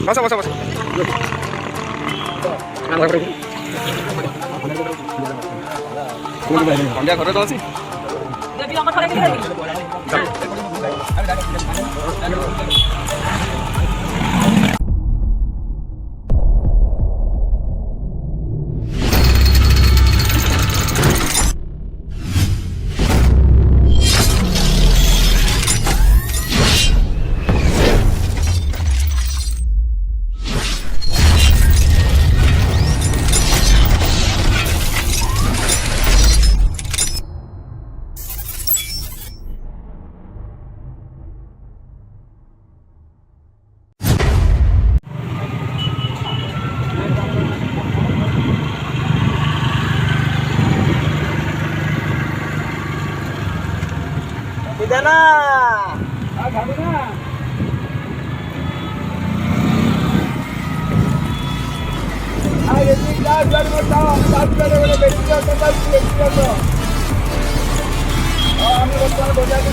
বসা বসা বসা সন্ধ্যা ঘরে তো আছি না আমি বর্তমানে বসে আছি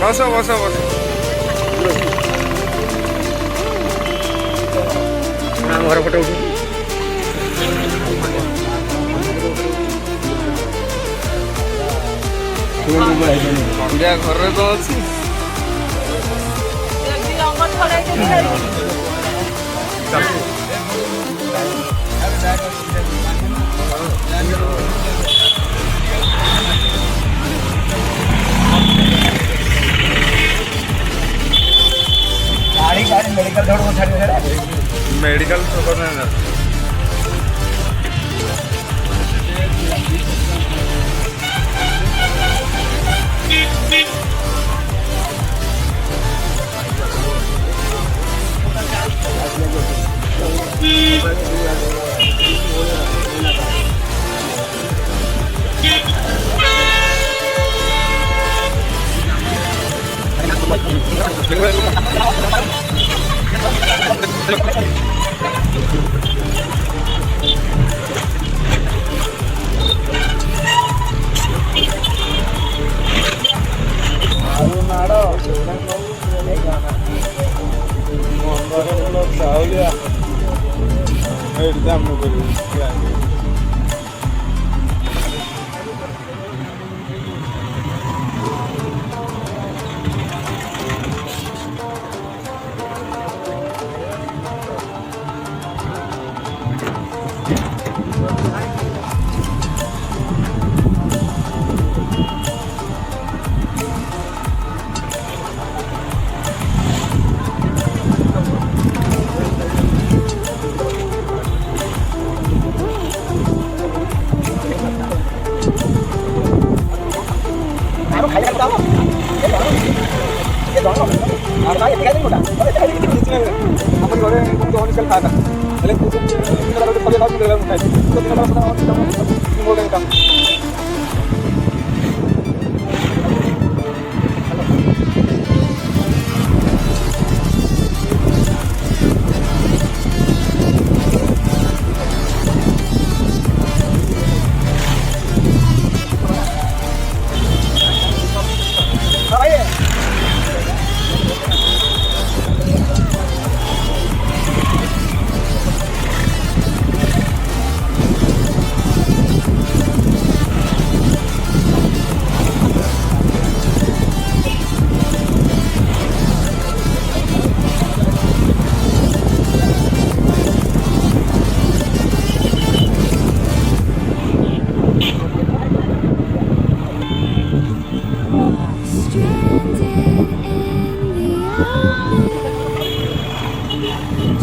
বসো বসো বসো ঘরে ফটো উঠু সন্ধ্যা ঘরে তো আছি मेडिकल छोड़ medical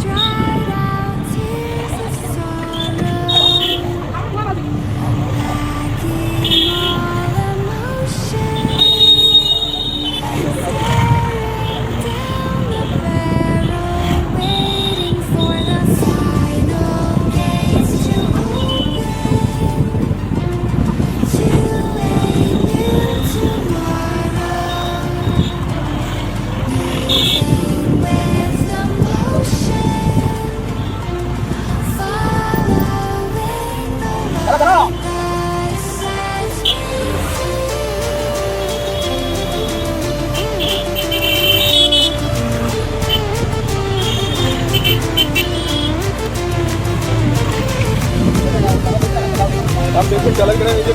Dried out tears of sorrow, lacking all emotion, staring down the barrel, waiting for the final gates to open to a new tomorrow. Moving with the motion, following the light that sets me हम बिल्कुल चल रहे हैं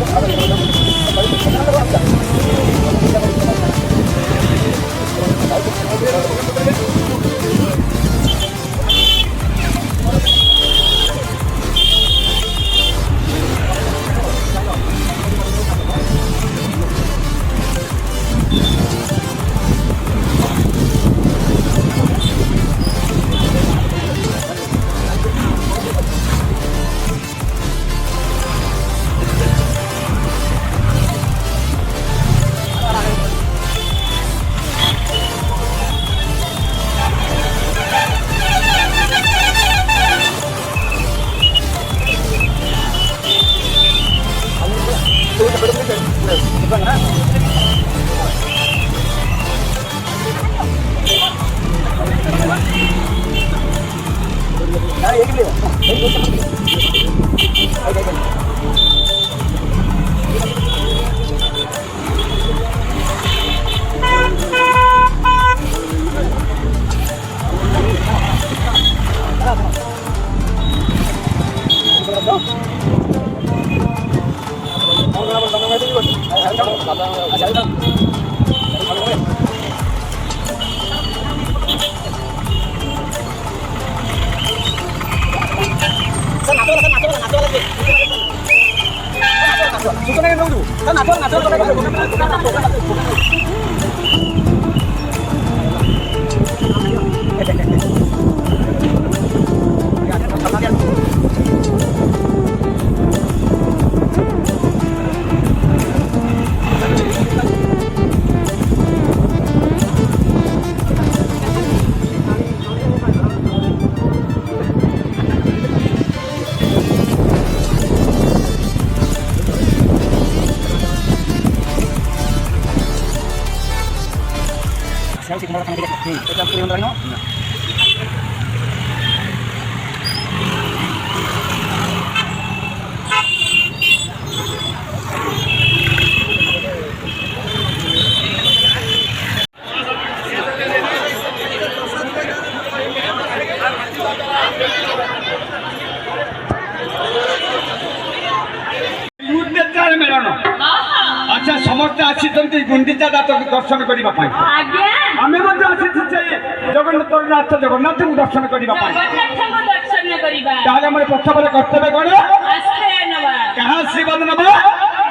আচ্ছা সমস্ত আসিଛନ୍ତି গুଣ୍ଡିଚା ଦର୍ଶନ କରିବା ପାଇଁ ଆଜ୍ଞା ଆମେ ମଧ୍ୟ ଆସିଛୁ ସେଇ ଜଗନ୍ନାଥ ଜଗନ୍ନାଥଙ୍କୁ ଦର୍ଶନ କରିବା ପାଇଁ ଜଗନ୍ନାଥଙ୍କୁ ଦର୍ଶନ କରିବା ତାହେଲେ ଆମର ପ୍ରଥମରେ କର୍ତ୍ତବ୍ୟ କ'ଣ ଆଶ୍ରୟ ନେବା କାହା ଆଶୀର୍ବାଦ ନେବା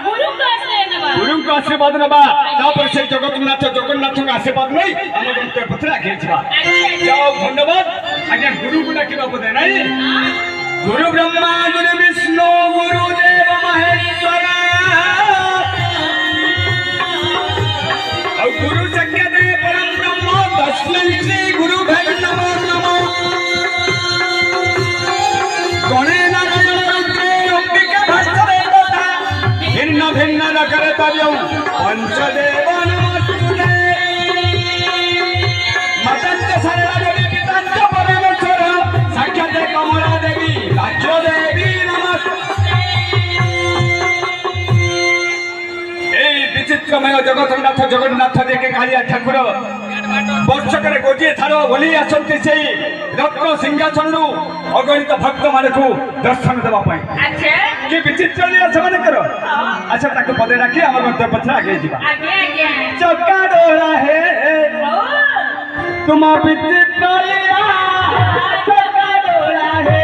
ଗୁରୁଙ୍କ ଆଶ୍ରୟ ନେବା ଗୁରୁଙ୍କ ଆଶୀର୍ବାଦ ନେବା ତାପରେ ସେଇ ଜଗନ୍ନାଥଙ୍କ ଆଶୀର୍ବାଦ ନେଇ ଆମ ଗନ୍ତବ୍ୟ ପଥରେ ଆଗେଇ ଯିବା ଯାଅ ଧନ୍ୟବାଦ ଆଜ୍ଞା ଗୁରୁଙ୍କୁ ଡାକିବା ବୋଧେ ନାଇଁ ଗୁରୁ ବ୍ରହ୍ମା ଗୁରୁ ବିଷ୍ଣୁ ଗୁରୁ ଦେବ ମହେଶ୍ୱର गुरु साक्षात् परम ब्रह्म तस्मै श्री गुरु नमो नमः गणे नारायण रुद्रे अंबिका भट्टदेवता भिन्न भिन्न नगर तव्यं पंचदेव नमस्ते मतंत सरला देवी पितांच परमेश्वर साक्षात् कमला देवी राज्य देवी नमस्ते विचित्रमय जगन्नाथ जगन्नाथ देखे कालिया ठाकुर वर्षकर गोटे थर बोली आसती से रत्न सिंहासन अगणित भक्त मान दर्शन देवाई कि विचित्र कर अच्छा ताको पदे राखी आम गंतव्य पथरे आगे जा चका डोला है तुम विचित्र चका डोला है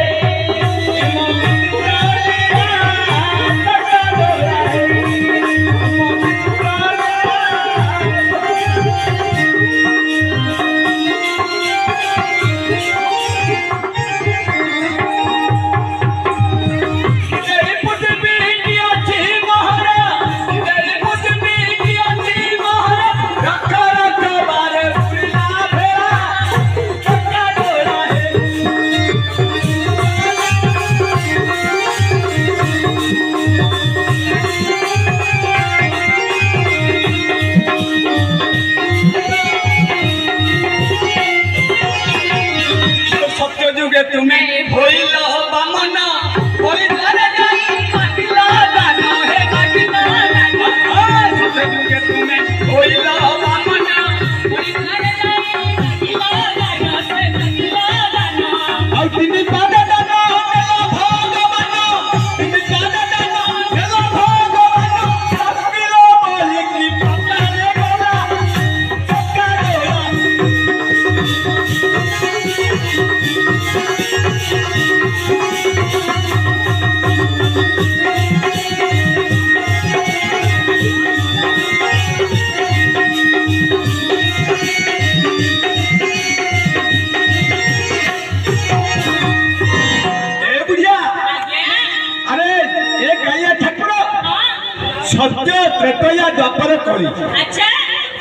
କରି अच्छा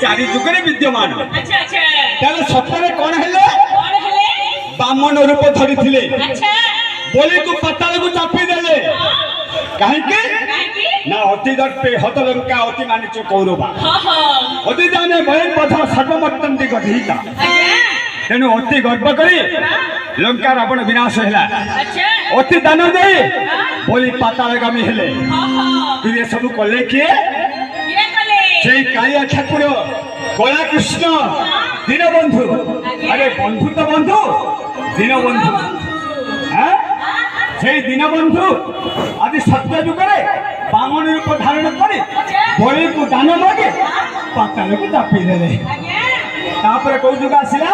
ଚାରି ଯୁଗରେ ବିଦ୍ୟମାନ। अच्छा अच्छा ତାହେଲେ ସତରେ କଣ ହେଲେ कौन हेले ବାମନ ରୂପ ଧରିଥିଲେ अच्छा ବୋଲି ତୁ ପାତାଳକୁ ଚାପି ଦେଲେ କାହିଁକି काकी ନା ଅତି ଦର୍ପେ ହତଲଙ୍କା ଅତି ମାନିଚ କୌରବା हाँ हाँ ଅତି ଜାନେ ବୟନ ବଧ ସର୍ବମର୍ତ୍ତନ୍ତି ଗଧିତା। आज्ञा ତେଣୁ ଅତି ଗର୍ବ କରି ଲଙ୍କା ରାବଣ ବିନାଶ ହେଲା अच्छा ଅତି ଦାନ ଦେଇ ବୋଲି ପାତାଳଗାମୀ ହେଲେ। हाँ हाँ ତୁ ଏସବୁ କଲେ କିଏ ये कले ସେଇ କାଳିଆ ଠାକୁର କଳା କୃଷ୍ଣ ଦୀନବନ୍ଧୁ। ଆରେ ବନ୍ଧୁ ତ ବନ୍ଧୁ ଦୀନବନ୍ଧୁ হ্যাঁ? সেই দীনবন্ধু আদি সত্য যুগরে বামন রূপ ধারণ করে বলিକୁ দান মাগে পাতালକୁ চাপি দেলে। आज्ञा তারপরে কোন যুগ আসিলা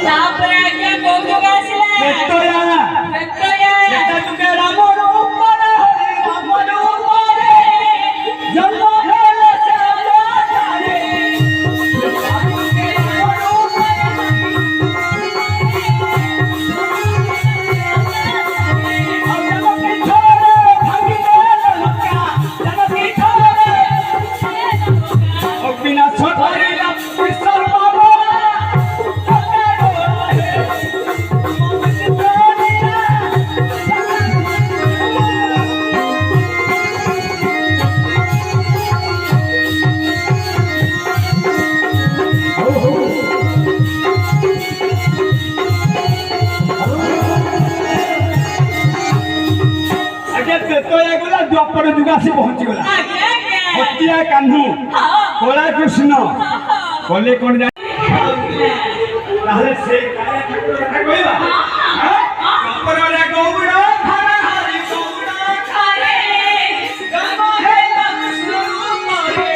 तापर आज्ञा कौन जुगा आसिला ত্রেতয়া। सत्या ত্রেতা যুগে রাম রূপ রে রাম রূপ রে জন্ম হেলে শ্যামলারে। অবিনাশ ধরিলা ঈশ্বর বাবা আগে ত্রেতয়া গলা দ্বাপর যুগ আসি পৌঁছিগলা। आज्ञा आज्ञा হতিয়া কাহ্নু हाँ কলা কৃষ্ণ हाँ কলে কোন জানি তাহলে সেই কালিয়া ঠাকুর কথা কইবা হ্যাঁ তারপরে গৌড় ধর হরি গৌড় अरे জন্ম হেলা কৃষ্ণ রূপ রে।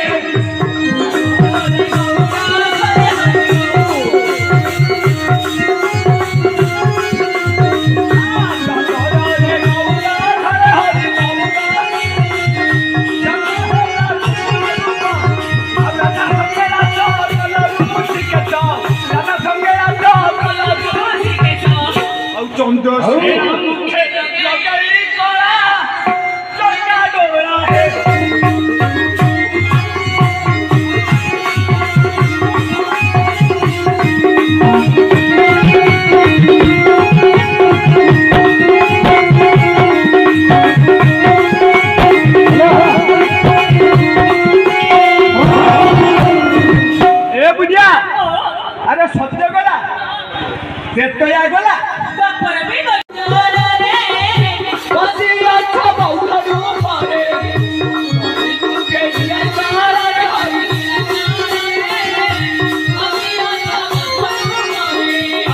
চন্দ্র মুখে লগাই কলা চন্দ্রা ডোরা হে। এ বুঝিয়া আরে সত্য গলা ত্রেতয়া গলা तापर भी बोलो रे বসি আছো বৌদ্ধ রূপরে মুখে দিয়া চারা রে হরি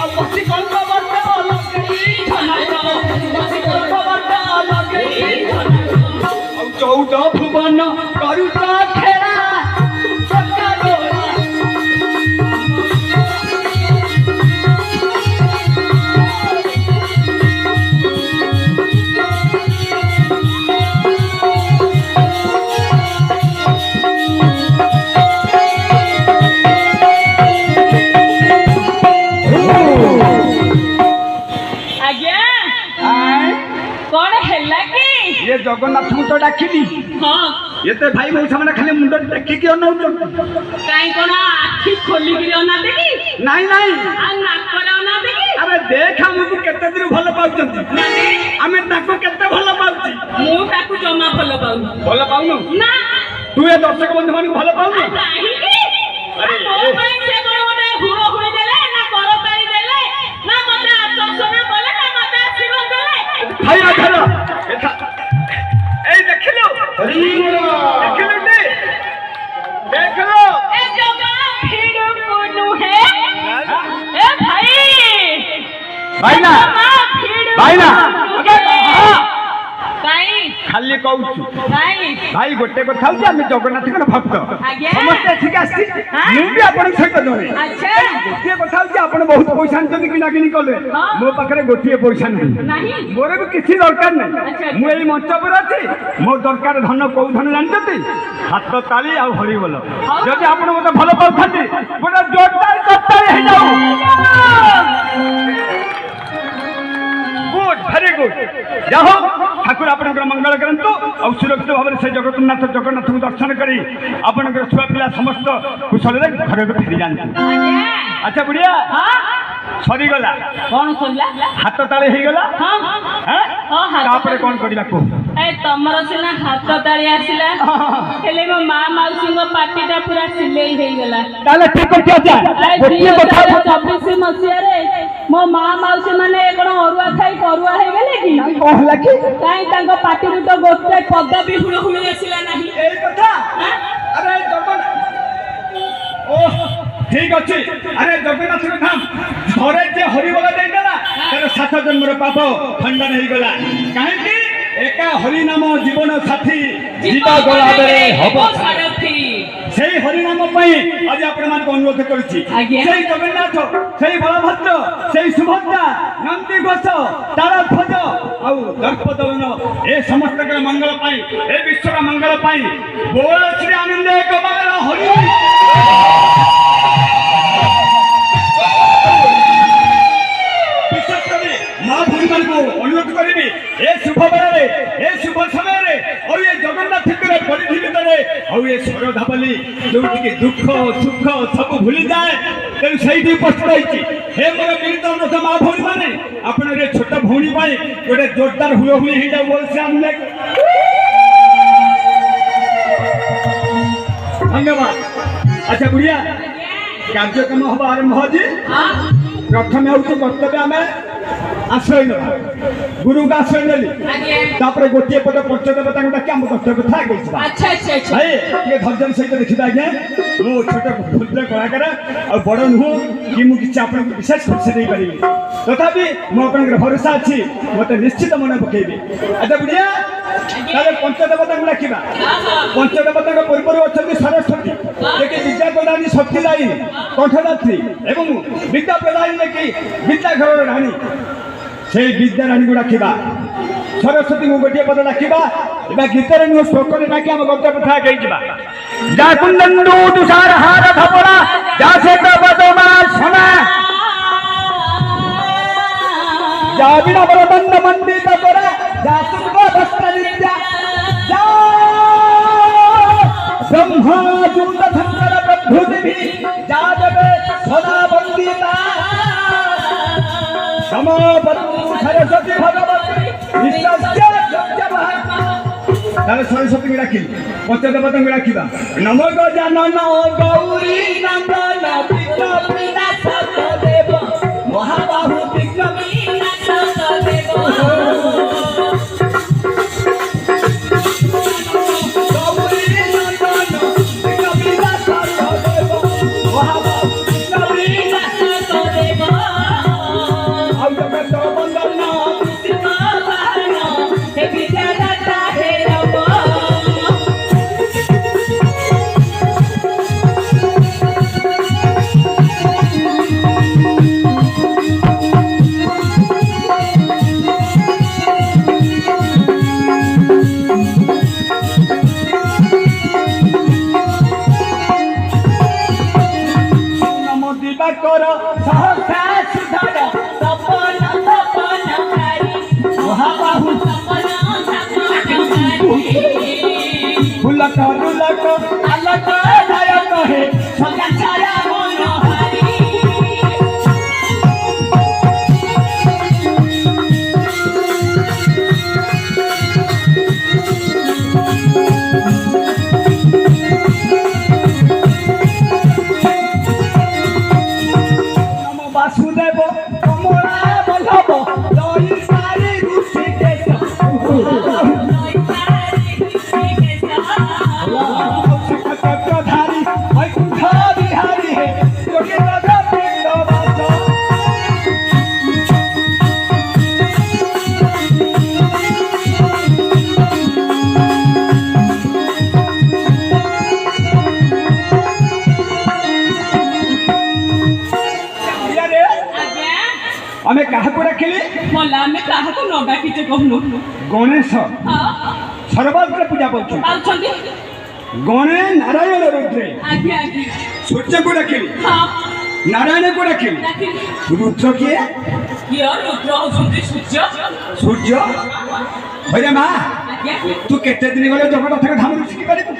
আর বসি কল্প বর্ত লগেই ধনাত বসি কল্প বর্ত লগেই ধনাত আর চৌদ ভুবন করুতা খেলা চকা ডোরা। आज्ञा আয় कौन हेला की ये जगन्नाथ तो डाकिली हाँ ये तो भाई मौसा मैंने खाली मुंड देखिकी अनौछन। काई कोन आखी खोली गिरी अना देखी नाई नाई आ नाकर अना देखी अरे देख हमको केते दिन भल पाउचंती आमे ताको केते भल पाउची मु ताकू जमा भलो पाऊ भल पाउनु ना तू ए दर्शक बंधु मानक भल पाउनु। नाही की अरे, अरे मोबाइल से कोन ओटे हुरो हुई देले ना करतारी देले ना मते आश्वासन बोले ना मते आशीर्वाद देले भाई आधर एथा ए देखिलो देखिलो टे देखलो ए जगह भीड़ कोनु है ए भाई भाई ना भीड़ भाई ना अबे हाँ काई खाली कहूछु काई भाई गोटे কথা হচ্ছে আমি জগন্নাথের ভক্ত আজ্ঞা। সমস্ত ঠিক আসছি হ্যাঁ। ମୁଁ ବି ଆପଣଙ୍କ ସହିତ ଜଣେ अच्छा ଗୋଟିଏ କଥା ହଉଛି ଆପଣ ବହୁତ ପଇସା ଆଣିଛନ୍ତି କିଣା କିଣି କଲେ ହଁ। ମୋ ପାଖରେ ଗୋଟିଏ ପଇସା ନାହିଁ ନାହିଁ ମୋର ବି କିଛି ଦରକାର ନାହିଁ ଆଚ୍ଛା, ମୁଁ ଏଇ ମଞ୍ଚ ଉପରେ ଅଛି ମୋ ଦରକାର ଧନ କୋଉ ଧନ ଜାଣିଛନ୍ତି ହାତ ତାଳି ଆଉ ହରିବୋଲ ହଉ। ଯଦି ଆପଣ ମତେ ଭଲ ପାଉଛନ୍ତି ଗୋଟେ ଜୋରଦାର କର୍ତ୍ତାଳି ହେଇଯାଉ गुड वेरी गुड जाओ ठाकुर ଆପଣଙ୍କର ମଙ୍ଗଳ କରନ୍ତୁ ଆଉ ସୁରକ୍ଷିତ ଭାବରେ ସେ ଜଗନ୍ନାଥଙ୍କୁ ଦର୍ଶନ କରି ଆପଣଙ୍କର ଛୁଆ ପିଲା ସମସ୍ତ କୁଶଳରେ ଘରକୁ ଫେରି ଯାଆନ୍ତି। ଆଚ୍ଛା ବୁଢ଼ିଆ ସରିଗଲା କଣ ସରିଲା? ହାତ ତାଳି ହେଇଗଲା ତାପରେ କଣ କରିବା କୁହ? ତମର ସିନା ହାତ ତାଳି ଆସିଲା ହେଲେ ମୋ ମା ମାଉସୀଙ୍କ ପାଟିଟା ପୁରା ସିଲେଇ ହେଇଗଲା। ତାହେଲେ ଠିକ ଅଛି ଆଚ୍ଛା ଗୋଟିଏ କଥା 2024 ମସିହାରେ ମୋ ମା ମାଉସୀ ମାନେ କଣ ଅରୁଆ ଖାଇ କରୁଆ ହେଇଗଲେ କି? କଣ ହେଲା କି? କାହିଁ ତାଙ୍କ ପାଟିରୁ ତ ଗୋଟେ ପଦ ବି ହୁଳହୁଳି ଆସିଲା ନାହିଁ। ଏଇ କଥା ଆରେ ଜଗନ୍ନାଥ ঠিক ଅଛି আরে জগন্নাথ ধাম ঘরে যে হরিবল ଦେଇଦେଲା ତାର 7 ଜନ୍ମର ପାପ ଖଣ୍ଡନ ହେଇଗଲା। କାହିଁକି? ଏକା ହରିନାମ ଜୀବନ ସାଥୀ ଜୀବ ଗଲାବେଳେ ହବ ସାରଥୀ। সেই হরিনাম পাই আজ আপনাদের অনুরোধ করছি সেই জগন্নাথ সেই বলভদ্র সেই সুভদ্রা নন্দী ঘোষ তারধ্বজ আউ দর্পদলন এ সমস্ত মঙ্গল পাই এ বিশ্বর মঙ্গল পাই বল শ্রী আনন্দ এক বাংলা হরি মা ভূমি অনুরোধ করবি এ শুভ বেড়ে এ শুভ সময় আর এ জগন্নাথের পরিধীরে আর এ শরধা বলি যেটিকে দুঃখ সুখ সব ভুলি যায় তেমন সেইটি উপস্থিত হয়েছি। হে মোর মিলিত মা ভৌণী মানে আপনার এ ছোট ভৌণী পাই গোটে জোরদার হুড়হুড়ি হয়ে যাও বলছে আমি ধন্যবাদ। আচ্ছা বুড়িয়া কার্যক্রম হবা আরম্ভ হচ্ছে। প্রথমে হচ্ছে কর্তব্য আমি আশ্রয় নেবা গুরুকে আশ্রয় নেলি তাপরে গোটিয়ে পদ পঞ্চদেবতাଙ୍କୁ ডাকি ଆମ କର୍ତ୍ତବ୍ୟ ଥା କହିଛି ଆଚ୍ଛା ଆଚ୍ଛା ଆଚ୍ଛା ଭାଇ ଟିକେ ଧୈର୍ଯ୍ୟ ସହିତ ଦେଖିବା ଆଜ୍ଞା ମୁଁ ଛୋଟ କ୍ଷୁଦ୍ର କଳାକାର ଆଉ ବଡ଼ ନୁହଁ କି ମୁଁ କିଛି ଆପଣଙ୍କୁ ବିଶେଷ ଖୁସି ଦେଇପାରିବି ତଥାପି ମୁଁ ଆପଣଙ୍କର ଭରସା ଅଛି ମୋତେ ନିଶ୍ଚିତ ମନେ ପକେଇବି। ଆଚ୍ଛା ବୁଝିବା ତାହେଲେ ପଞ୍ଚଦେବତାଙ୍କୁ ଡାକିବା। ପଞ୍ଚଦେବତାଙ୍କ ପୂର୍ବରୁ ଅଛନ୍ତି ସରସ୍ୱତୀ ଯିଏକି ବିଦ୍ୟା ପ୍ରଦାନୀ ଶକ୍ତିଦାୟୀ କଣ୍ଠଦାତ୍ରୀ ଏବଂ ବିଦ୍ୟା ପ୍ରଦାନୀ ଯିଏକି ବିଦ୍ୟାଘରର ରାଣୀ সেই বিদ্যা রানীকে ডাকিবা। সরস্বতী গোটিয়ে পদ ডাকিবা এবার গীতের নুহ শ্লোকরে ডাকি আমার গন্তব্য থাকে আগে যা যা কুন্দন্দু তুষার হার ধপরা যা সে কবদমা সোনা যা বিনা বলবন্ধ মন্ডিত করা যা শুভ বস্ত্র বিদ্যা যা ব্রহ্মা যুক্ত ধন্যর প্রভৃতি যা দেবে সদা বন্দিতা সরস্বতী ভগবতী তাহলে সরস্বতী ডাকি পঞ্চদেবতা ডাকিবা। নম গজানন গৌরী নন্দন দেব মহাবাহু বিক্রমী দেব গৌরী নন্দন বিক্রমী দেব মহাবাহু বিক্রমী দেব কর সহসা সুধর তপন তপন হারি মহাবাহু তপন তপন ফুলক রুলক আলক নায়ক হে সদা ছায়া মন হারি বাসুদেব কমলা বল্লভ লই সারি ঋষিকেশ চক্রধারী বৈকুণ্ঠ বিহারী হে যোগীন্দ্র বৃন্দবাস আমি কাহাকু ডাকিলি মলা আমি কাহাকু ন ডাকিছে কহনু গণেশ সর্বত্র পূজা পাচ্ছেন পাউছন্তি গণে নারায়ণ রুদ্রে আগে আগে সূর্যকু ডাকিলি হ্যাঁ নারায়ণকু ডাকিলি রুদ্র কিয়ে কিয় রুদ্র হউছন্তি সূর্য সূর্য হইরে মা ଆଜ୍ଞା ତୁ କେତେ ଦିନ ଗଲେ ଜଗନ୍ନାଥଙ୍କ ଧାମରୁ ଶିଖି ପାରିବୁ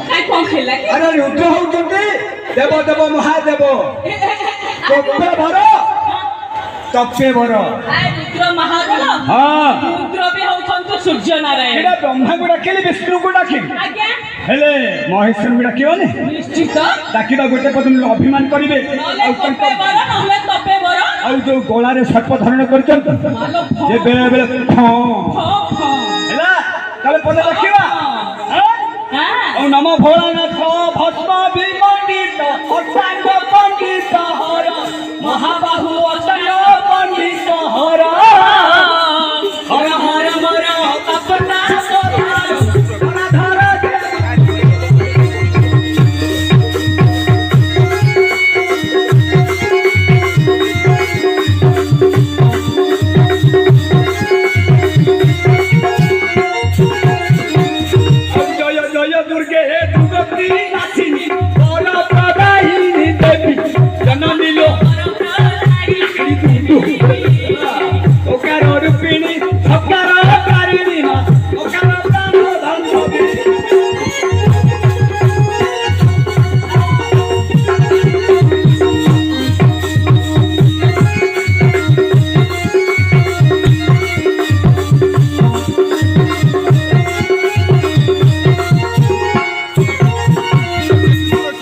କାଇଁ କଣ ହେଲା କି ଆରେ ରୁଦ୍ର ହଉଛନ୍ତି ଦେବ ଦେବ ମହାଦେବ ତପେ ବର ତପେ ବର ଆଏ ରୁଦ୍ର ମହାଦେବ ହଁ ରୁଦ୍ର ବି ହଉଛନ୍ତି ସୂର୍ଯ୍ୟ ନାରାୟଣ ଏଇଟା ବ୍ରହ୍ମାଙ୍କୁ ଡାକିଲି ବିଷ୍ଣୁଙ୍କୁ ଡାକିଲି ଆଜ୍ଞା ହେଲେ ମହେଶ୍ୱରଙ୍କୁ ଡାକିବନି ନିଶ୍ଚିତ ଡାକିବା ଗୋଟେ ପର୍ଯ୍ୟନ୍ତ ଅଭିମାନ କରିବେ ନହେଲେ ଆଉ ତପେ ବର ନହେଲେ ତପେ ବର ଆଉ ଯୋଉ ଗଳାରେ ସର୍ପ ଧାରଣ କରିଛନ୍ତି ମାଲୋ ଯେ ବେଳେ ବେଳେ ଫଁ ଫ ହେଲା ତାହେଲେ ପଦେ ଡାକିବା ହଁ ଆଉ ନମ ଭୋଳାନାଥ ଭସ୍ମ ବିମଣ୍ଡିତ ଅଷ୍ଟାଙ୍ଗ ପଣ୍ଡିତ ହର ମହାବାହୁ ଅସନ ପଣ୍ଡିତ ହର ହର ହର ମର କପନା জয় জয় দুর্গে হে দুর্গতি নাসিনী বড় প্রদায়িনী দেবী জননী লো ওকার রূপিণী সকার কারিণী মা ওকার প্রাণ বান্ধবী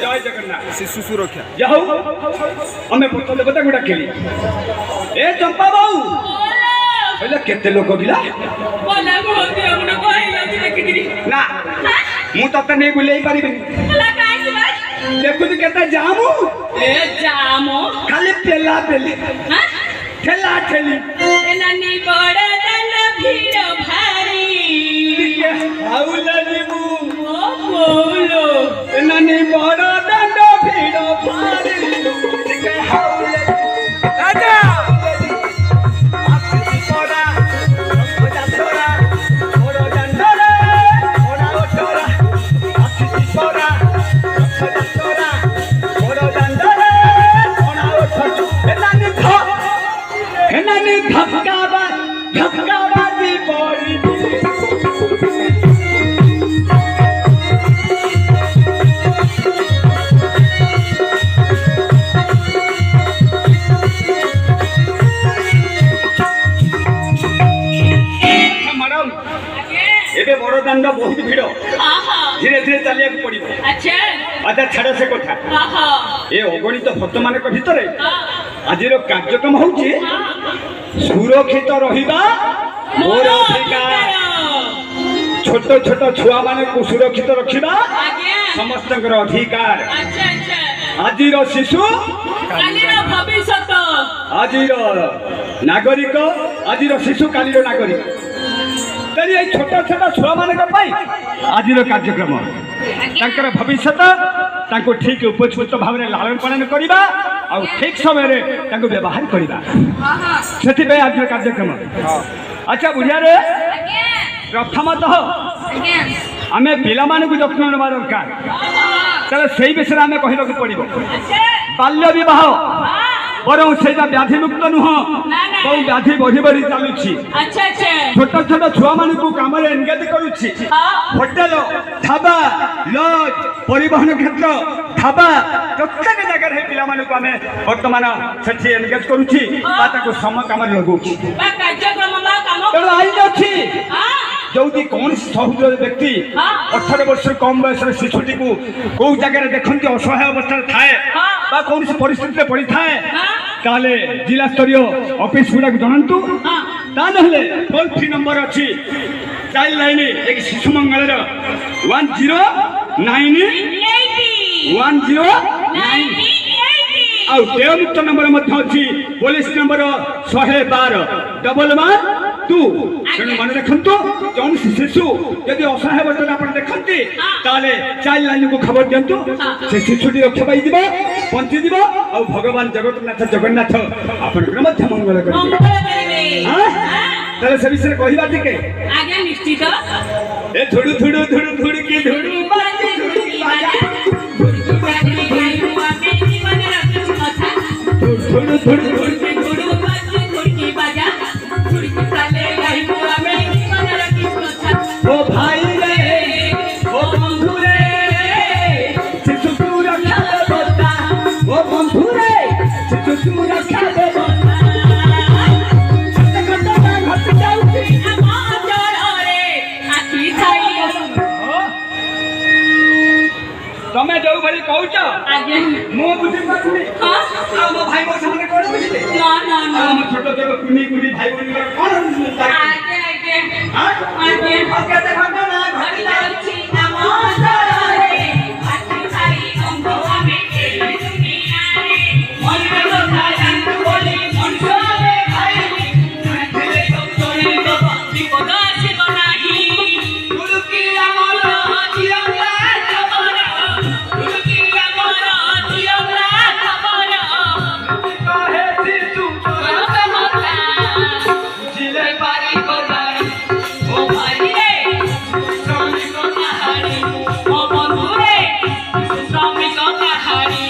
জয় জগন্নাথ শিশু সুরক্ষা যাও আমি ভূত দেবতাকে ডাকিলি এ চম্পা বাবু বলে কেতে লোক গিলা বলা বহুত আমরা কইলা যে দেখিদিরি না ମୁଁ ତତେ ନେଇ ବୁଲେଇ ପାରିବିନି ହେଲା କାଇଁ ବା ଦେଖୁଛୁ କେତେ ଜାମୁ ଏ ଜାମो ଖାଲି ପେଲା ପେଲି ହାଁ ଠେଲା ଠେଲି ଏନାନି ବଡ ଦନ ଭିଡ ଭାରି ହାଉଲା ଯିବୁ ଓ ବୋଲୋ ଏନାନି ବଡ ଦାଣ୍ଡ ଭିଡ ଭାରି ଟିକେ ହାଉଲା ରାଜା ଆସିଛି ପରା ରଙ୍ଗଜା ଧରା ବଡ ଦାଣ୍ଡରେ ବଡା ଓଟରା ଆସିଛି ପରା ରଙ୍ଗଜା ଧରା ବଡ ଦାଣ୍ଡରେ ବଡା ଓଟରା ଏନାନି ଧକ୍କା ବାଜି ପଡିଛି ମ୍ୟାଡାମ ଏବେ ବଡ ଦାଣ୍ଡ ବହୁତ ଭିଡ ଆହା ଧୀରେ ଧୀରେ ଚାଲିବାକୁ ପଡିବ ଆଚ୍ଛା ଆଚ୍ଛା ଛାଡ ସେ କଥା ଆହା ଏ ଅଗଣିତ ଭକ୍ତମାନଙ୍କ ଭିତରେ ହଁ ଆଜିର କାର୍ଯ୍ୟକ୍ରମ ହଉଛି ସୁରକ୍ଷିତ ରହିବା ମୋର ଅଧିକାର ଛୋଟ ଛୋଟ ଛୁଆମାନଙ୍କୁ ସୁରକ୍ଷିତ ରଖିବା ଆଜ୍ଞା ସମସ୍ତଙ୍କର ଅଧିକାର ଆଚ୍ଛା ଆଚ୍ଛା ଆଜିର ଶିଶୁ କାଲିର ଭବିଷ୍ୟତ ଆଜିର ନାଗରିକ ଆଜିର ଶିଶୁ କାଲିର ନାଗରିକ ତେଣୁ ଏଇ ଛୋଟ ଛୋଟ ଛୁଆମାନଙ୍କ ପାଇଁ ଆଜିର କାର୍ଯ୍ୟକ୍ରମ ତାଙ୍କର ଭବିଷ୍ୟତ ତାଙ୍କୁ ଠିକ ଉପଯୁକ୍ତ ଭାବରେ ଲାଳନ ପାଳନ କରିବା ଆଉ ଠିକ ସମୟରେ ତାଙ୍କୁ ବ୍ୟବହାର କରିବା ସେଥିପାଇଁ ଆଜିର କାର୍ଯ୍ୟକ୍ରମ ଆଚ୍ଛା ବୁଝିବାରେ ଆଜ୍ଞା ପ୍ରଥମତଃ ଆଜ୍ଞା ଆମେ ପିଲାମାନଙ୍କୁ ଯତ୍ନ ନେବା ଦରକାର ତାହେଲେ ସେଇ ବିଷୟରେ ଆମେ କହିବାକୁ ପଡ଼ିବ ଆଚ୍ଛା ବାଲ୍ୟ ବିବାହ ବରଂ ସେଇଟା ବ୍ୟାଧିମୁକ୍ତ ନୁହଁ ନା, ନା। ବହୁ ବ୍ୟାଧି ବଢି ବଢି ଚାଲୁଛି ଆଚ୍ଛା ଆଚ୍ଛା ଛୋଟ ଛୋଟ ଛୁଆମାନଙ୍କୁ କାମରେ ଏନଗେଜ କରୁଛି ହଁ ହୋଟେଲ ଢାବା ଲଜ୍ ପରିବହନ କ୍ଷେତ୍ର ଢାବା ପ୍ରତ୍ୟେକ ଜାଗାରେ ଏହି ପିଲାମାନଙ୍କୁ ଆମେ ବର୍ତ୍ତମାନ ସେଠି ଏନଗେଜ କରୁଛି ବା ତାକୁ ସମ କାମରେ ଲଗାଉଛି ବା କାର୍ଯ୍ୟକ୍ରମ ବା କାମ ତେଣୁ ଆଇନ ଅଛି ହଁ ଯୋଉଠି କୌଣସି ସହୃଦୟ ବ୍ୟକ୍ତି 18 ବର୍ଷରୁ କମ ବୟସର ଶିଶୁଟିକୁ କୋଉ ଜାଗାରେ ଦେଖନ୍ତି ଅସହାୟ ଅବସ୍ଥାରେ ଥାଏ ବା କୌଣସି ପରିସ୍ଥିତିରେ ପଡ଼ିଥାଏ ତାହେଲେ ଜିଲ୍ଲା ସ୍ତରୀୟ ଅଫିସ ଗୁଡ଼ାକୁ ଜଣାନ୍ତୁ ତା ନହେଲେ ଟୋଲ୍ ଫ୍ରି ନମ୍ବର ଅଛି ଚାଇଲ୍ଡ ଲାଇନ୍ ଏକ ଶିଶୁ ମଙ୍ଗଳର 109 ଆଉ ଦେୟମୁକ୍ତ ନମ୍ବର ମଧ୍ୟ ଅଛି ପୋଲିସ ନମ୍ବର 112 ତେଣୁ ମନେ ରଖନ୍ତୁ କୌଣସି ଶିଶୁ ଯଦି ଅସହାୟ ଅବସ୍ଥାରେ ଆପଣ ଦେଖନ୍ତି ତାହେଲେ ଚାଇଲ୍ଡ ଲାଇନ୍କୁ ଖବର ଦିଅନ୍ତୁ ସେ ଶିଶୁଟି ରକ୍ଷା ପାଇଯିବ ବଞ୍ଚିଯିବ ଆଉ ଭଗବାନ ଜଗନ୍ନାଥ ଆପଣଙ୍କର ମଧ୍ୟ ମଙ୍ଗଳ କରିବେ ମଙ୍ଗଳ କରିବେ ତାହେଲେ ସେ ବିଷୟରେ କହିବା ଟିକେ ଆଜ୍ଞା ନିଶ୍ଚିତ ଏ ଧୁଡୁ ଧୁଡୁ ଧୁଡୁ ଧୁଡୁ କି ଧୁଡୁ ବାଜେ ଧୁଡି ବାଜା ଧୁଡି ବାଜେ ଗାଇବୁ ଆମେ ଜୀବନ ରଖିଛୁ କଥା ଧୁଡୁ ଧୁଡୁ ଧୁଡୁ ଧୁଡୁ ବାଜେ ଧୁଡି ବାଜା ଧୁଡି ଚାଲେ ଗାଇବୁ ଆମେ ଜୀବନ ରଖିଛୁ ସୁରକ୍ଷା ବ୍ୟବସ୍ଥା ଘଟଣା ଘଟି ଯାଉଛି ଆମ ଅଞ୍ଚଳରେ ଆଖି ଥାଇ ତମେ ଯୋଉ ଭଳି କହୁଛ ଆଜ୍ଞା ମୁଁ ବୁଝିପାରୁନି ହଁ ଆଉ ମୋ ଭାଇ ମୋ ସାମନେ କଣ ବୁଝିଲେ ନା ନା ନା ଆମ ଛୋଟ ଛୋଟ କୁନି କୁନି ଭାଇ ଭଉଣୀଙ୍କର କଣ ଆଜ୍ଞା କେତେ ଘଟଣା ଘଟି ଯାଉଛି ଆମ ଅଞ୍ଚଳରେ ଆଖି ଥାଇ ଅଙ୍ଗ ଆମେ ଏହି ଦୁନିଆରେ ମଣିଷ କଥା ଜାଣୁ ବୋଲି ମଣିଷ ଆମେ ଭାଇ ଥିଲେ ଚଳିବ ବିପଦ ଆସିବ ନାହିଁ ତୁଳୁକି ଆମର ଝିଅଙ୍କ ଖବର ତୁଳୁକି ଆମର ଝିଅଙ୍କ ଖବର କହେ ଶିଶୁ ବୁଝିଲେ ପାରି ଗୋଦାଇ ଓ ଭାଇ ରେ ଶ୍ରମିକ କାହାଣୀ ଓ ବନ୍ଧୁ ରେ ଶ୍ରମିକ କାହାଣୀ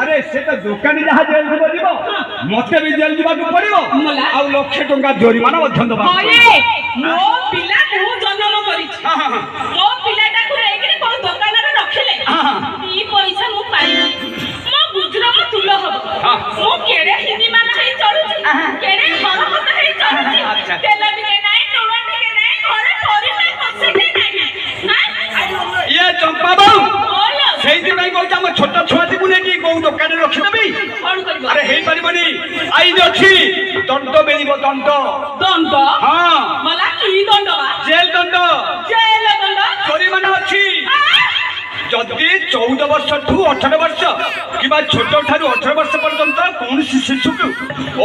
আরে সে তো দোকানে যাহা জেল দিব দিব মতে বি জেল দিবাকু পড়িব আর 1,00,000 টঙ্কা জরিমানা মধ্য দেবা ମୋ ପିଲା ମୁଁ ଜନ୍ମ କରିଛି ମୋ ପିଲାଟାକୁ ନେଇକିରି କୋଉ ଦୋକାନରେ ରଖିଲେ ଦି ପଇସା ମୁଁ ପାଇବି ମୋ ଗୁଜୁରାଣ ତୁଲ ହବ ମୁଁ କେଡେ ହିନ୍ଦୀ ମାନ ହେଇ ଚଳୁଛି କେଡେ ହରକତ ହେଇ ଚଳୁଛି ତେଲ ଟିକେ ନାହିଁ ଲୁଣ ଟିକେ ନାହିଁ ଘରେ ପରିବା କଷିଟେ ନାହିଁ ইয়ে চম্পা বাবু ବୋଲ সেইদিন কହୁଛି ଆମ ଛୋଟ ଛୁଆଟିକୁ ନେଇକି କୋଉ ଦୋକାନରେ ରଖିଦେବି କଣ କରିବ আরে ହେଇପାରିବନି ଆଇନ ଅଛି ଦଣ୍ଡ ମିଳିବ ଦଣ୍ଡ ଦଣ୍ଡ ହଁ ମଲା କି ଦଣ୍ଡ ବା ଜେଲ ଦଣ୍ଡ ଜେଲ ଦଣ୍ଡ ଜରିମାନା ଅଛି যদি 14 ବର୍ଷଠୁ 18 ବର୍ଷ কিংবা ছোট ঠাରୁ 18 ବର୍ଷ পর্যন্ত কৌଣସି শিশুকে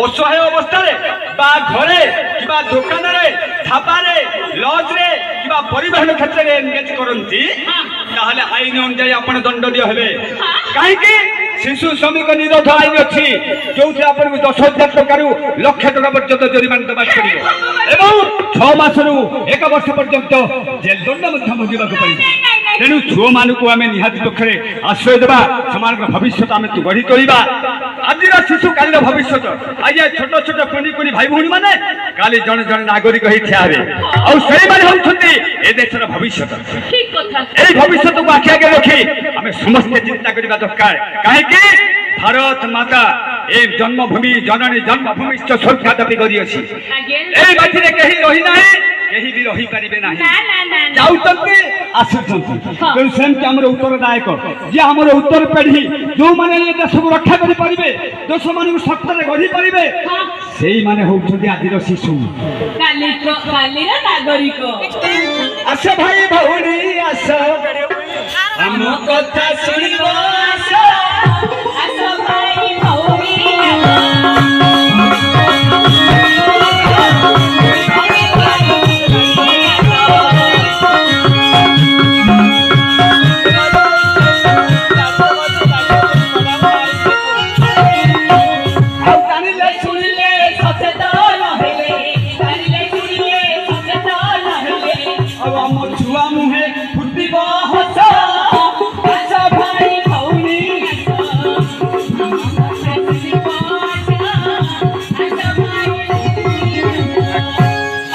অসহায় অবস্থায় বা ঘরে কিংবা দোকাନରେ ধাবারে লজরে কিংবা পরিবহন ক্ষেত্রে এনগেজ করନ୍ତି তাহলে আইন অনুযায়ী ଆପଣ দণ্ডনীয় ହେବେ কাହିଁକି শিশু শ্রমিক নিরোধ আইন ଅଛି ଯୋଉଥିରେ ଆପଣଙ୍କୁ 10,000 ଟଙ୍କାରୁ ଲକ୍ଷ ଟଙ୍କା ପର୍ଯ୍ୟନ୍ତ ଜରିମାନା ଦେବାକୁ ପଡ଼ିବ ଏବଂ 6 ମାସରୁ 1 ବର୍ଷ ପର୍ଯ୍ୟନ୍ତ ଜେଲ ଦଣ୍ଡ ମଧ୍ୟ ଭୋଗିବାକୁ ପଡ଼ିବ ତେଣୁ ଛୁଆମାନଙ୍କୁ ଆମେ ନିହାତି ପକ୍ଷରେ ଆଶ୍ରୟ ଦେବା ସେମାନଙ୍କର ଭବିଷ୍ୟତ ଆମେ ଗଢ଼ି ତୋଳିବା ଆଜିର ଶିଶୁ କାଲିର ଭବିଷ୍ୟତ ଆଜି ଛୋଟ ଛୋଟ କୁନି କୁନି ଭାଇ ଭଉଣୀ ମାନେ କାଲି ଜଣେ ଜଣେ ନାଗରିକ ହେଇ ଠିଆ ହେବେ ଆଉ ସେଇମାନେ ହେଉଛନ୍ତି ଏ ଦେଶର ଭବିଷ୍ୟତ ঠিক কথা এই ভবিষ্যতକୁ ଆଖି ଆଗରେ ରଖି ଆମେ ସମସ୍ତେ ଚିନ୍ତା କରିବା ଦରକାର କାହିଁକି ଭାରତ ମାତା ଏ ଜନ୍ମଭୂମି ଜନନୀ ଜନ୍ମଭୂମିଶ୍ଚ ସ୍ୱର୍ଗା ଦାବି କରିଅଛି ଆଜ୍ଞା এই ମାଟିରେ କେହି ରହିନାହିଁ କେହି ବି ରହିପାରିବେ ନାହିଁ ନା ନା ନା ନା ଯାଉଛନ୍ତି ଆସୁଛନ୍ତି ତେଣୁ ସେମିତି ଆମର ଉତ୍ତରଦାୟକ ଯେ ଆମର ଉତ୍ତର ପିଢ଼ି ଯେଉଁମାନେ ଏ ଦେଶକୁ ରକ୍ଷା କରିପାରିବେ ଦେଶମାନଙ୍କୁ ସତ୍ୟରେ ଗଢ଼ି ପାରିବେ ସେଇମାନେ ହେଉଛନ୍ତି ଆଜିର ଶିଶୁ କାଲିର ନାଗରିକ ଆସ ଭାଇ ଭଉଣୀ ଆସ ଆମ କଥା ଶୁଣିବ ଆସ ଆସ ଭାଇ ଭଉଣୀ ଆଉ ଜାଣିଲେ ଶୁଣିଲେ ସଚେତନ ହେଲେ ଜାଣିଲେ ଶୁଣିଲେ ସଚେତନ ହେଲେ ଆଉ ଆମ ଛୁଆ ମୁହେ ଫୁଟିବ ହସ ଆସ ଭାଇ ଭଉଣୀ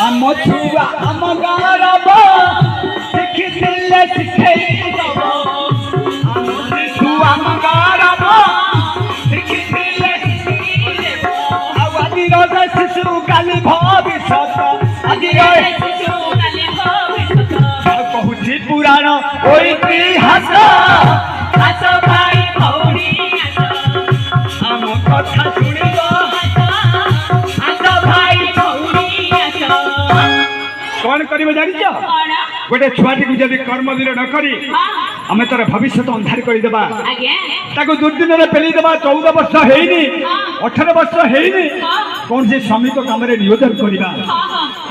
ଆମ ଛୁଆ ଆମ ଗାଁର ଶିଖିଥିଲେ ଶିଖେଇ ଦବ ଆମ ଶିଶୁ ଆମ ଗାଁର ଶିଖିଥିଲେ ଆଉ ଆଜିର ଶିଶୁ କାଲି ଭବିଷ୍ୟତ ଆଜିର କହୁଛି ପୁରାଣ ଓ ଇତିହାସ ଆସ ଭାଇ ଭଉଣୀ ଆମ କଥା ଶୁଣିବ ଆସ ଭାଇ ଭଉଣୀ ଆସ କଣ କରିବ ଜାଣିଛ କଣ ଗୋଟେ ଛୁଆଟିକୁ ଯଦି କର୍ମବୀର ନ କରି ଆମେ ତାର ଭବିଷ୍ୟତ ଅନ୍ଧାର କରିଦେବା ଆଜ୍ଞା ତାକୁ ଦୁର୍ଦିନରେ ପେଲିଦେବା 14 ବର୍ଷ ହେଇନି 18 ବର୍ଷ ହେଇନି କୌଣସି ଶ୍ରମିକ କାମରେ ନିୟୋଜନ କରିବା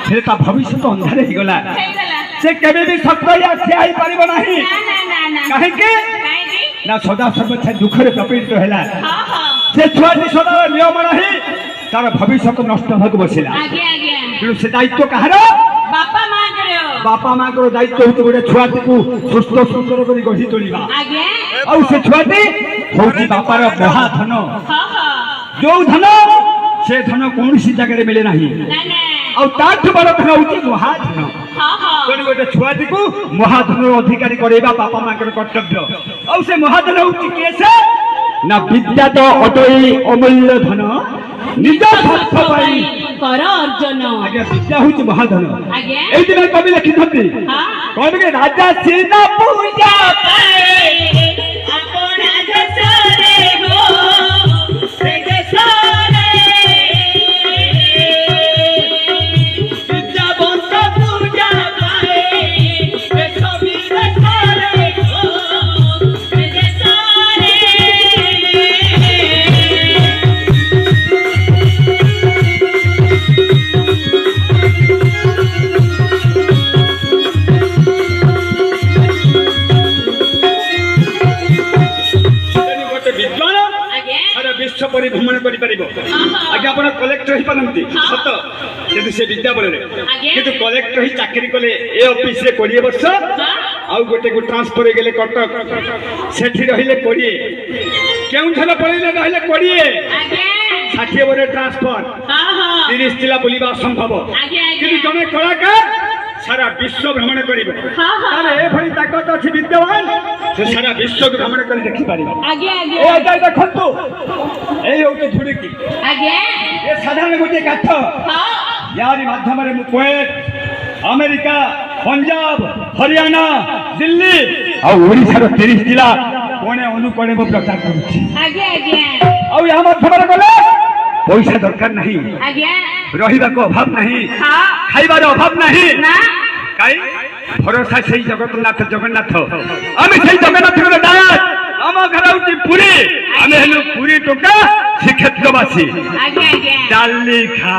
ସେ ତା ଭବିଷ୍ୟତ ଅନ୍ଧାର ହେଇଗଲା ହେଇଗଲା ସେ କେବେ ବି ସତ୍ୟ ଠିଆ ହେଇପାରିବ ନାହିଁ ନା ନା ନା ନା କାହିଁକି କାହିଁକି ନା ସଦା ସର୍ବଦା ଦୁଃଖରେ ପ୍ରପୀଡ଼ିତ ହେଲା ହଁ ହଁ ସେ ଛୁଆଟି ସଦାର ନିୟମ ନାହିଁ ତାର ଭବିଷ୍ୟତ ନଷ୍ଟ ହେବାକୁ ବସିଲା ଆଜ୍ଞା ଆଜ୍ଞା ତେଣୁ ସେ ଦାୟିତ୍ୱ କାହାର ବାପା ମାଙ୍କର ବାପା ମାଙ୍କର ଦାୟିତ୍ୱ ହେଉଛି ଗୋଟେ ଛୁଆଟିକୁ ସୁସ୍ଥ ସୁନ୍ଦର କରି ଗଢ଼ି ତୋଳିବା ଆଜ୍ଞା ଆଉ ସେ ଛୁଆଟି ହଉଛି ବାପାର ମହାଧନ ହଁ ହଁ जो धन से धन कौन सी जगह मिले नहीं ନା ନା ଆଉ ତାଠୁ ବଡ଼ ଧନ ହଉଛି ମହାଧନ ହଁ ହଁ ତେଣୁ ଗୋଟେ ଛୁଆଟିକୁ ମହାଧନର ଅଧିକାରୀ କରାଇବା ବାପା ମାଙ୍କର କର୍ତ୍ତବ୍ୟ ଆଉ ସେ ମହାଧନ ହଉଛି କିଏ ସେ ନା ବିଦ୍ୟା ତ ଅଟଇ ଅମୂଲ୍ୟ ଧନ ନିଜ ସ୍ୱାର୍ଥ ପାଇଁ କର ଅର୍ଜନ ଆଜ୍ଞା ବିଦ୍ୟା ହଉଛି ମହାଧନ ଆଜ୍ଞା ଏଇଥିପାଇଁ କବି ଲେଖିଛନ୍ତି ହଁ କହିବେ କି ରାଜା ସିନା ପୂଜା ଆପଣା ଦେଶରେ ହୋ ସେ ଦେଶରେ ବିଦ୍ୟାବନ୍ତ ପୂଜା ପାଏ ଦେଶ ବିଦେଶରେ ହୋ ସେ ଦେଶରେ ଗୋଟେ ବିଦ୍ୱାନ ଆଜ୍ଞା ସାରା ବିଶ୍ୱ ପରିଭ୍ରମଣ କରିପାରିବ ଆଜ୍ଞା ଆପଣ କଲେକ୍ଟର ହେଇପାରନ୍ତି ସତ କିନ୍ତୁ ସେ ବିଦ୍ୟା ବଳରେ ଆଜ୍ଞା। କିନ୍ତୁ କଲେକ୍ଟର ହିଁ ଚାକିରି କଲେ ଏ ଅଫିସରେ 20 ବର୍ଷ ଆଉ ଗୋଟେକୁ ଟ୍ରାନ୍ସଫର ହେଇଗଲେ କଟକ ସେଠି ରହିଲେ 20 କେଉଁଠାରେ ପଳେଇଲେ ରହିଲେ 20 ଆଜ୍ଞା 60 ବର୍ଷ ଟ୍ରାନ୍ସଫର ହଁ ହଁ 30 ଜିଲ୍ଲା ବୁଲିବା ଅସମ୍ଭବ ଆଜ୍ଞା କିନ୍ତୁ ଆଜ୍ଞା ଜଣେ କଳାକାର ସାରା ବିଶ୍ୱ ଭ୍ରମଣ କରିବ ହଁ ହଁ ତାର ଏଭଳି ତାକତ ଅଛି ବିଦ୍ୟାବାନ ସେ ସାରା ବିଶ୍ୱକୁ ଭ୍ରମଣ କରି ଦେଖିପାରିବ ଆଜ୍ଞା ଏ ଆଜ୍ଞା ଆଜ୍ଞା ଦେଖନ୍ତୁ ଏଇ ହଉଛି ଧୁଡିକି ଆଜ୍ଞା ଏ ସାଧାରଣ ଗୋଟିଏ କାଠ ହଁ यारी माध्यम कुवेत अमेरिका पंजाब हरियाणा दिल्ली और ओडिशा 30 जिला कोने अनुकोणे प्रचार करुच्ची आज्ञा आज्ञा और यहाँ माध्यम गले पैसा दरकार नहीं आज्ञा रहिबा को अभाव नहीं हाँ खाइबार अभाव नहीं ना काई भरोसा से जगन्नाथ जगन्नाथ आमे से जगन्नाथ को दास आम घर होची पुरी आमे हेलु पुरी टोका श्रीक्षेत्रवासी आज्ञा आज्ञा डाली खा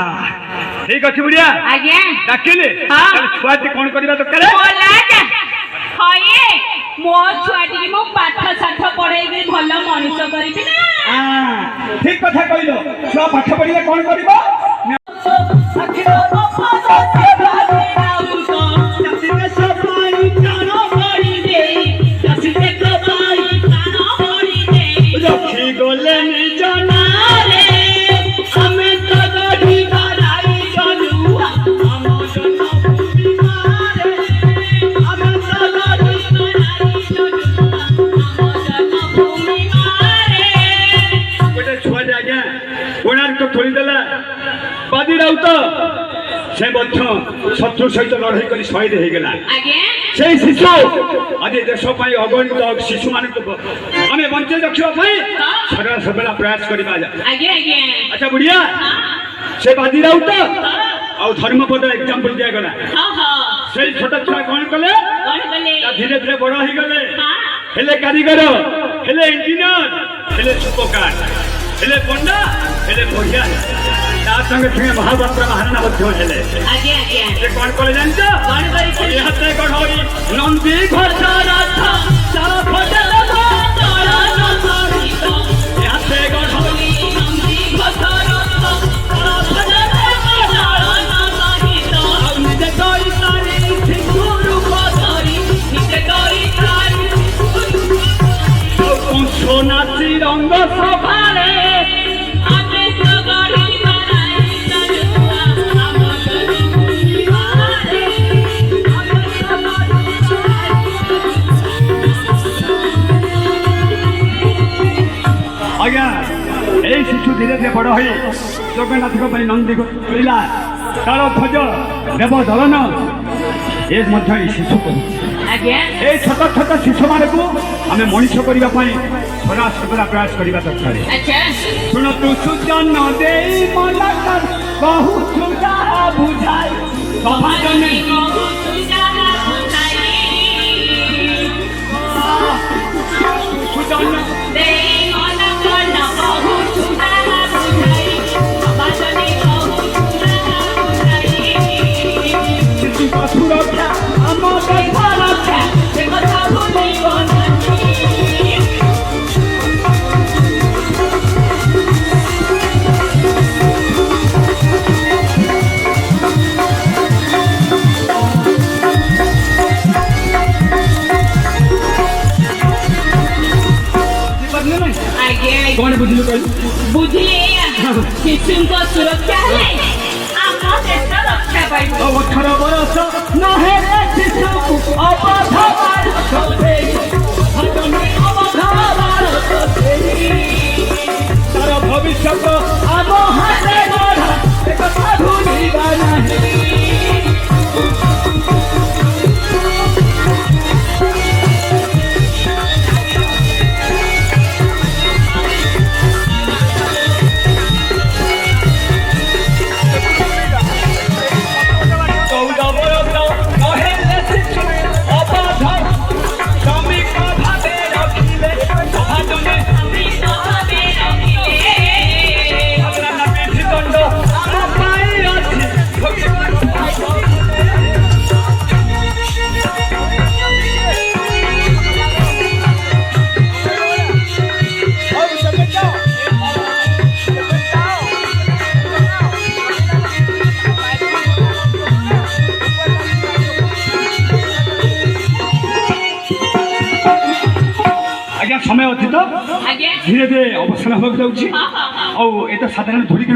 ठीक अच्छे बुढ़िया आज्ञा डाकिले हाँ। छुआटी कौन करबा दरकार बोला जा हये मो छुआटी मो पाठ साठ पढ़ेई भल मनुष्य करिबि ना ठीक कथा कहलो छुआ पाठ पढ़िले कौन करबा अखिलो अपनो से बाजे राउतो जसिते सफाई कानो पड़ी दे जसिते सफाई कानो पड़ी दे रखी गोले निज नारे हमें तो गढ़ी बनाई गलू हम जन भूमि मारे हमें तो गढ़ी बनाई गलू हम जन भूमि मारे गोटे छुआ जे आज्ञा कोणार्क थोड़ी देला बाजी राउत से मध्य शत्रु सहित लड़ाई कर शहीद हो गला आज्ञा से शिशु आज देश अगणित शिशु मान आम बंचे रखा सदा सबला प्रयास करवा आज्ञा आज्ञा अच्छा बुढ़िया से बाजी राउत आउ धर्मपद एग्जाम्पल दिगला हाँ हाँ से छोट छुआ कौन कले कौन बोले धीरे धीरे बड़ हो गले हाँ हेले कारीगर हेले इंजीनियर हेले सुपकार हेले पंडा हेले बढ़िया ता संगे संगे महाभारत महाराणा मध्य हेले आज्ञा आज्ञा से कौन कले जानछ कौन करी ये हाथे कौन होई नंदी रथ चार फटल तोड़ नमरित ये हाथे कौन होई नंदी रथ चार फटल तोड़ नमरित निजे कोई तारी गुरु पधरी निजे करी तारी सोनाची रंग सभारे आमे तो गढ़ी बनाई चलुआ हम जन भूमि मारे आमे तो आज्ञा यही शिशु धीरे धीरे बड़ हो जगन्नाथ नंदी मिला ताल ध्वज देव दलन ये शिशु कर आज्ञा छोट छोट शिशु मानक आम मनीष करने सदा सबला प्रयास करने दरकार अच्छा शुण तु सुजन दे बहु सुजा बुझाई समाज में सुजन शिशु का सुरक्षा आम ଶିଶୁଙ୍କ ସୁରକ୍ଷା ହେଲେ ଆମ ଦେଶ ରକ୍ଷା ପାଇବ। 18 ବରଷ ନହେଲେ ଶିଶୁକୁ ଅବଧ ଭାରତ ଦେଇ ଅବଧ ଭାରତ ଦେଇ ତାର ଭବିଷ୍ୟତ ଆମ ହାତରେ ଗଢ଼ା ଏକଥା ଭୁଲିବା ନାହିଁ। समय अच्छी तो ଆଜ୍ଞା धीरे धीरे अवसान होगा ହଁ ହଁ ହଁ साधारण धूल